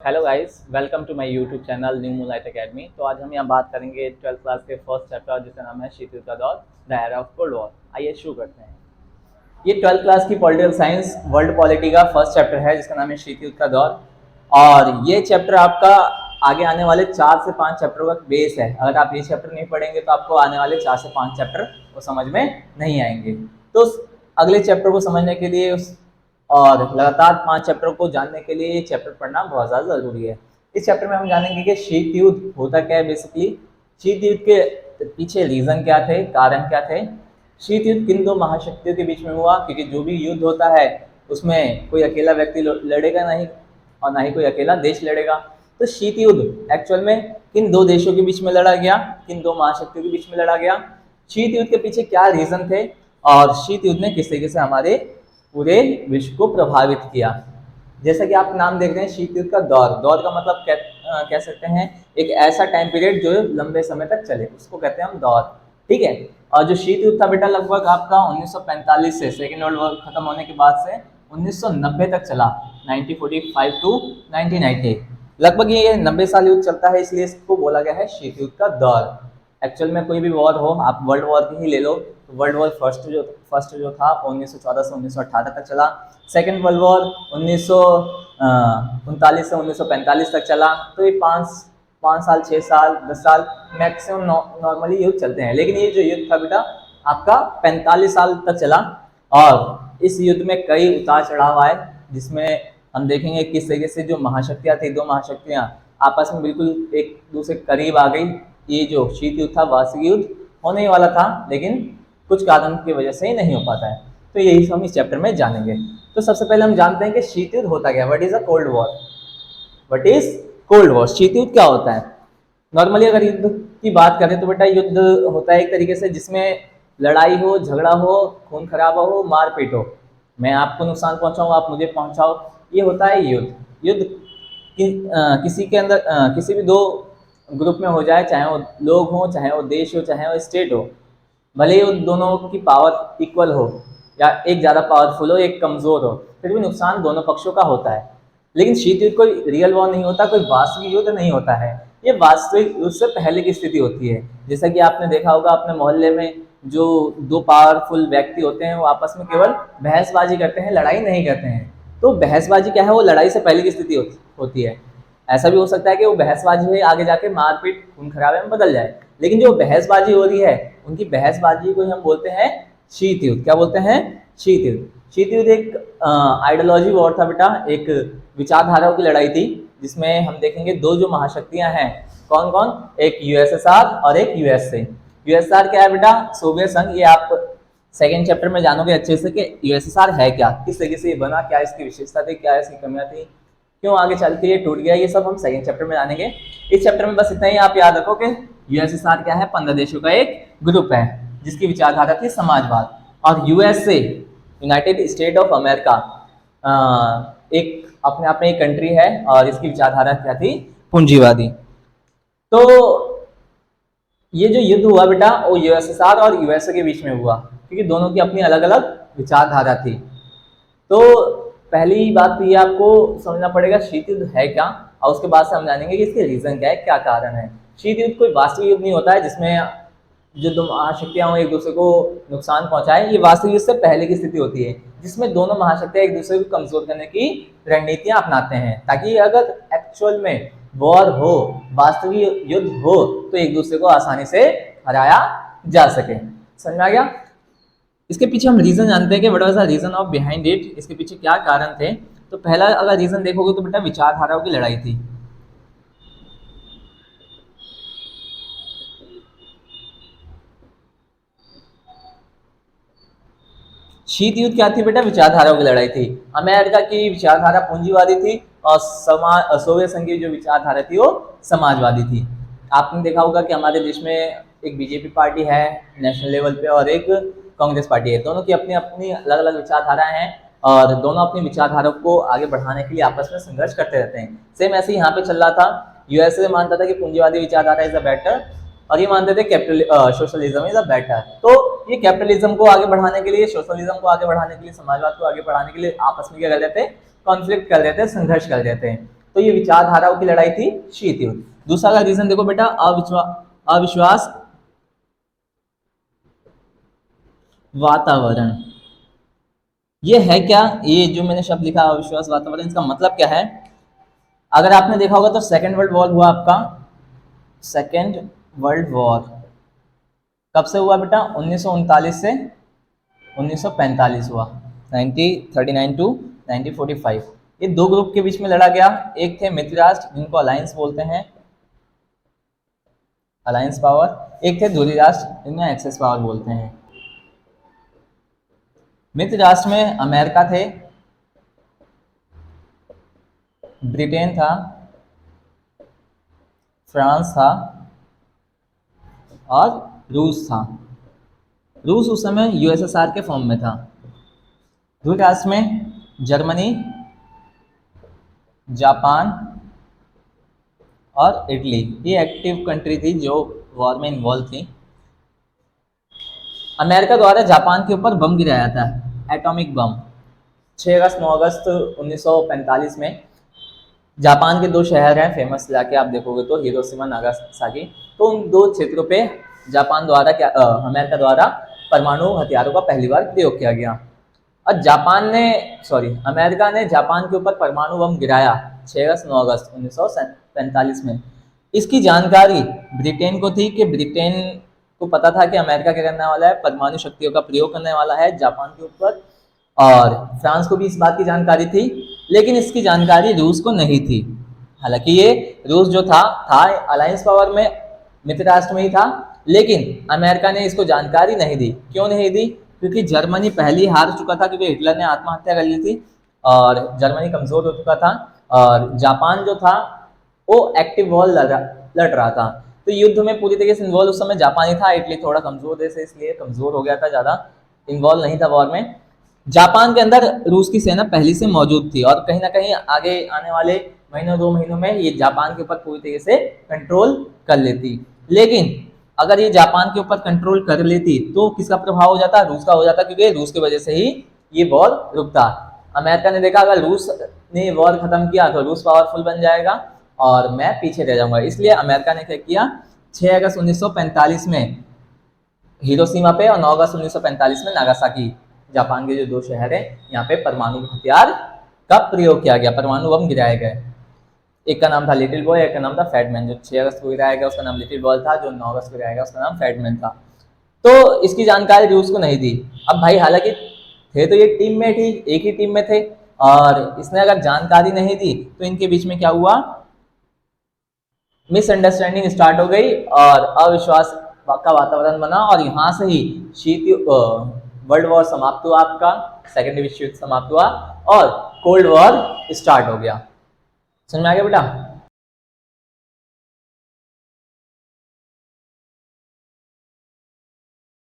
Hello guys, welcome to my YouTube channel New Moonlight Academy. तो आज हम यहाँ बात करेंगे 12th क्लास के फर्स्ट चैप्टर जिसका नाम है शीत युद्ध का दौर, the era of cold war. आइए शुरू करते हैं। ये 12th क्लास की पॉलिटिकल साइंस वर्ल्ड पॉलिटी का फर्स्ट चैप्टर है जिसका नाम है शीत युद्ध का दौर। और ये चैप्टर आपका आगे आने वाले 4 से 5 चैप्टरों का बेस है। अगर आप ये चैप्टर नहीं पढ़ेंगे तो आपको आने वाले 4 से 5 चैप्टर वो समझ में नहीं आएंगे। तो अगले चैप्टर को समझने के लिए और लगातार 5 चैप्टर को जानने के लिए ये चैप्टर पढ़ना बहुत ज़्यादा ज़रूरी है। इस चैप्टर में हम जानेंगे कि शीत युद्ध होता क्या है। बेसिकली शीत युद्ध के पीछे रीज़न क्या थे, कारण क्या थे। शीत युद्ध किन दो महाशक्तियों के बीच में हुआ, क्योंकि जो भी युद्ध होता है उसमें कोई अकेला व्यक्ति लड़ेगा नहीं और ना ही कोई अकेला देश लड़ेगा। तो शीत युद्ध एक्चुअल में किन दो देशों के बीच में लड़ा गया, किन दो महाशक्तियों के बीच में लड़ा गया, शीत युद्ध के पीछे क्या रीज़न थे और शीत युद्ध ने किस तरीके से हमारे पूरे विश्व को प्रभावित किया। जैसा कि आप नाम देख रहे हैं शीत युद्ध का दौर, दौर का मतलब कह सकते हैं एक ऐसा टाइम पीरियड जो लंबे समय तक चले, उसको कहते हैं हम दौर। ठीक है। और जो शीत युद्ध था बेटा लगभग आपका 1945 से, सेकेंड वर्ल्ड वॉर खत्म होने के बाद से 1990 तक चला, 1945 टू 1990, लगभग ये 90 साल युद्ध चलता है, इसलिए इसको बोला गया है शीत युद्ध का दौर। एक्चुअल में कोई भी वॉर हो, आप वर्ल्ड वॉर की ही ले लो, तो वर्ल्ड वॉर फर्स्ट जो था 1914 से 1918 तक चला। सेकेंड वर्ल्ड वॉर 1939 से 1945 तक चला। तो ये पाँच साल, 6 साल, 10 साल मैक्सिमम नॉर्मली युद्ध चलते हैं। लेकिन ये जो युद्ध था बेटा आपका 45 साल तक चला और इस युद्ध में कई उतार चढ़ाव आए, जिसमें हम देखेंगे किस तरीके से जो महाशक्तियाँ थी, दो महाशक्तियाँ आपस में बिल्कुल एक दूसरे के करीब आ गई। ये जो शीत युद्ध था वार्षिक युद्ध होने ही वाला था, लेकिन कुछ कारण की वजह से ही नहीं हो पाता है। तो यही हम इस चैप्टर में जानेंगे। तो सबसे पहले हम जानते हैं कि शीत युद्ध होता क्या है। What is a cold war? What is cold war? शीत युद्ध क्या होता है? नॉर्मली अगर युद्ध की बात करें तो बेटा युद्ध होता है एक तरीके से जिसमें लड़ाई हो, झगड़ा हो, खून खराबा हो, मारपीट हो, मैं आपको नुकसान पहुंचाऊं, आप मुझे पहुंचाओ, ये होता है युद्ध। युद्ध किसी के अंदर किसी भी दो ग्रुप में हो जाए, चाहे वो लोग हों, चाहे वो देश हो, चाहे वो स्टेट हो, भले ही उन दोनों की पावर इक्वल हो या एक ज़्यादा पावरफुल हो, एक कमज़ोर हो, फिर भी नुकसान दोनों पक्षों का होता है। लेकिन शीत युद्ध कोई रियल वॉर नहीं होता, कोई वास्तविक युद्ध नहीं होता है। ये वास्तविक युद्ध से पहले की स्थिति होती है। जैसा कि आपने देखा होगा अपने मोहल्ले में जो दो पावरफुल व्यक्ति होते हैं वो आपस में केवल बहसबाजी करते हैं, लड़ाई नहीं करते हैं। तो बहसबाजी क्या है, वो लड़ाई से पहले की स्थिति होती है। ऐसा भी हो सकता है कि वो बहसबाजी है आगे जाके मारपीट खून खराबे में बदल जाए, लेकिन जो बहसबाजी हो रही है उनकी बहसबाजी को हम बोलते हैं शीत युद्ध। क्या बोलते हैं? शीत युद्ध। शीत युद्ध एक आइडियोलॉजी वॉर था बेटा, एक विचारधाराओं की लड़ाई थी, जिसमें हम देखेंगे दो जो महाशक्तियां हैं, कौन कौन? एक यूएसएसआर और एक यूएसए। यूएसएसआर क्या है बेटा? सोवियत संघ। ये आप सेकेंड चैप्टर में जानोगे अच्छे से कि यूएसएसआर है क्या, किस तरीके से ये बना, क्या इसकी विशेषता थी, क्या इसकी कमियां थी, क्यों आगे चल के ये टूट गया, ये सब हम सेकेंड चैप्टर में जानेंगे। इस चैप्टर में बस इतना ही आप याद रखो कि यूएसएसआर क्या है? 15 देशों का एक ग्रुप है जिसकी विचारधारा थी समाजवाद। और USA, United state of America, एक अपने आप में एक कंट्री है और इसकी विचारधारा क्या थी? पूंजीवादी। तो ये जो युद्ध हुआ बेटा वो यूएसएसआर और यूएसए के बीच में हुआ, क्योंकि दोनों की अपनी अलग अलग विचारधारा थी। तो पहली बात तो ये आपको समझना पड़ेगा शीत युद्ध है क्या, और उसके बाद से हम जानेंगे कि इसके रीजन क्या है, क्या कारण है। शीत युद्ध कोई वास्तविक युद्ध नहीं होता है जिसमें जो दो महाशक्तियां एक दूसरे को नुकसान पहुंचाए। ये वास्तविक युद्ध से पहले की स्थिति होती है जिसमें दोनों महाशक्तियां एक दूसरे को कमजोर करने की रणनीतियां अपनाते हैं, ताकि अगर एक्चुअल में वॉर हो, वास्तविक युद्ध हो, तो एक दूसरे को आसानी से हराया जा सके। समझ में आ गया? इसके पीछे हम रीजन जानते हैं कि what was the reason of behind it, इसके पीछे क्या कारण थे। तो पहला अगर रीजन देखोगे तो बेटा विचारधाराओं की लड़ाई थी। शीत युद्ध क्या थी बेटा? विचारधाराओं की लड़ाई थी। अमेरिका की विचारधारा पूंजीवादी थी और सोवियत संघ की जो विचारधारा थी वो समाजवादी थी। आपने देखा होगा कि हमारे देश में एक बीजेपी पार्टी है नेशनल लेवल पे और एक कांग्रेस पार्टी है। दोनों की अपनी अपनी अलग अलग विचारधाराएं हैं और दोनों अपनी विचारधारा को आगे बढ़ाने के लिए आपस में संघर्ष करते रहते हैं। सेम ऐसे ही यहाँ पे चल रहा था। यूएसए मानता था कि पूंजीवादी विचारधारा इज अ बेटर और ये मानते थे सोशलिज्म इज अ बेटर। तो ये कैपिटलिज्म को आगे बढ़ाने के लिए, सोशलिज्म को आगे बढ़ाने के लिए, समाजवाद को आगे बढ़ाने के लिए आपस में क्या कर रहे थे? कॉन्फ्लिक्ट कर रहे थे, संघर्ष कर रहे थे। तो ये विचारधाराओं की लड़ाई थी शीत युद्ध। दूसरा का रीजन देखो बेटा, अविश्वास वातावरण। ये है क्या, ये जो मैंने शब्द लिखा अविश्वास वातावरण, इसका मतलब क्या है? अगर आपने देखा होगा तो सेकेंड वर्ल्ड वॉर हुआ आपका, सेकेंड वर्ल्ड वॉर कब से हुआ बेटा? 1939 से 1945 हुआ, 1939 टू 1945। ये दो ग्रुप के बीच में लड़ा गया। एक थे मित्र राष्ट्र जिनको अलायंस बोलते हैं, अलायंस पावर। एक थे ध्रुवीय राष्ट्र जिन्हें एक्सेस पावर बोलते हैं। मित्र राष्ट्र में अमेरिका थे, ब्रिटेन था, फ्रांस था और रूस था। रूस उस समय यूएसएसआर के फॉर्म में था। ध्रुवीय राष्ट्र में जर्मनी, जापान और इटली, ये एक्टिव कंट्री थी जो वॉर में इन्वॉल्व थी। अमेरिका द्वारा जापान के ऊपर बम गिराया था, एटॉमिक बम, 6 अगस्त 9 अगस्त 1945 में। जापान के दो शहर हैं फेमस इलाके, आप देखोगे तो हिरोशिमा नागासाकी। तो उन दो क्षेत्रों पे जापान द्वारा अमेरिका द्वारा परमाणु हथियारों का पहली बार प्रयोग किया गया। और अमेरिका ने जापान के ऊपर परमाणु बम गिराया 6 अगस्त 9 अगस्त 1945 में। इसकी जानकारी ब्रिटेन को थी कि ब्रिटेन को पता था कि अमेरिका क्या करने वाला है, परमाणु शक्तियों का प्रयोग करने वाला है जापान के ऊपर। और फ्रांस को भी इस बात की जानकारी थी, लेकिन इसकी जानकारी रूस को नहीं थी। हालांकि ये रूस जो था अलायंस पावर में, मित्र राष्ट्र में ही था, लेकिन अमेरिका ने इसको जानकारी नहीं दी। क्यों नहीं दी? क्योंकि जर्मनी पहले ही हार चुका था, क्योंकि हिटलर ने आत्महत्या कर ली थी और जर्मनी कमजोर हो चुका था। और जापान जो था वो एक्टिव वॉर लड़ रहा था। तो युद्ध में पूरी तरीके से इन्वॉल्व उस समय जापान ही था। इटली थोड़ा कमजोर देश है, इसलिए कमजोर हो गया था, ज्यादा इन्वॉल्व नहीं था वॉर में। जापान के अंदर रूस की सेना पहले से मौजूद थी और कहीं ना कहीं आगे आने वाले महीनों 2 महीनों में ये जापान के ऊपर पूरी तरीके से कंट्रोल कर लेती। लेकिन अगर ये जापान के ऊपर कंट्रोल कर लेती तो किसका प्रभाव हो जाता? रूस का हो जाता, क्योंकि रूस की वजह से ही ये वॉर रुकता। अमेरिका ने देखा अगर रूस ने वॉर खत्म किया तो रूस पावरफुल बन जाएगा और मैं पीछे रह जाऊंगा। इसलिए अमेरिका ने क्या किया, 6 अगस्त 1945 में हिरोशिमा पे और 9 अगस्त 1945 में नागासाकी, जापान के जो दो शहर हैं, यहाँ पे परमाणु हथियार का प्रयोग किया गया, परमाणु बम गिराए गए। एक का नाम था लिटिल बॉय, एक का नाम था फैटमैन। जो 6 अगस्त को गिराया गया उसका नाम लिटिल बॉय था, जो 9 अगस्त को गिराया गया उसका नाम फैटमैन था। तो इसकी जानकारी रूस को नहीं दी। अब भाई हालांकि थे तो ये टीममेट ही, एक ही टीम में थे, और इसने अगर जानकारी नहीं दी तो इनके बीच में क्या हुआ, मिसअंडरस्टैंडिंग स्टार्ट हो गई और अविश्वास का वातावरण बना। और यहाँ से ही वर्ल्ड वॉर समाप्त हुआ, आपका सेकेंड विश्व युद्ध समाप्त हुआ और कोल्ड वॉर स्टार्ट हो गया। समझ में आ गया बेटा?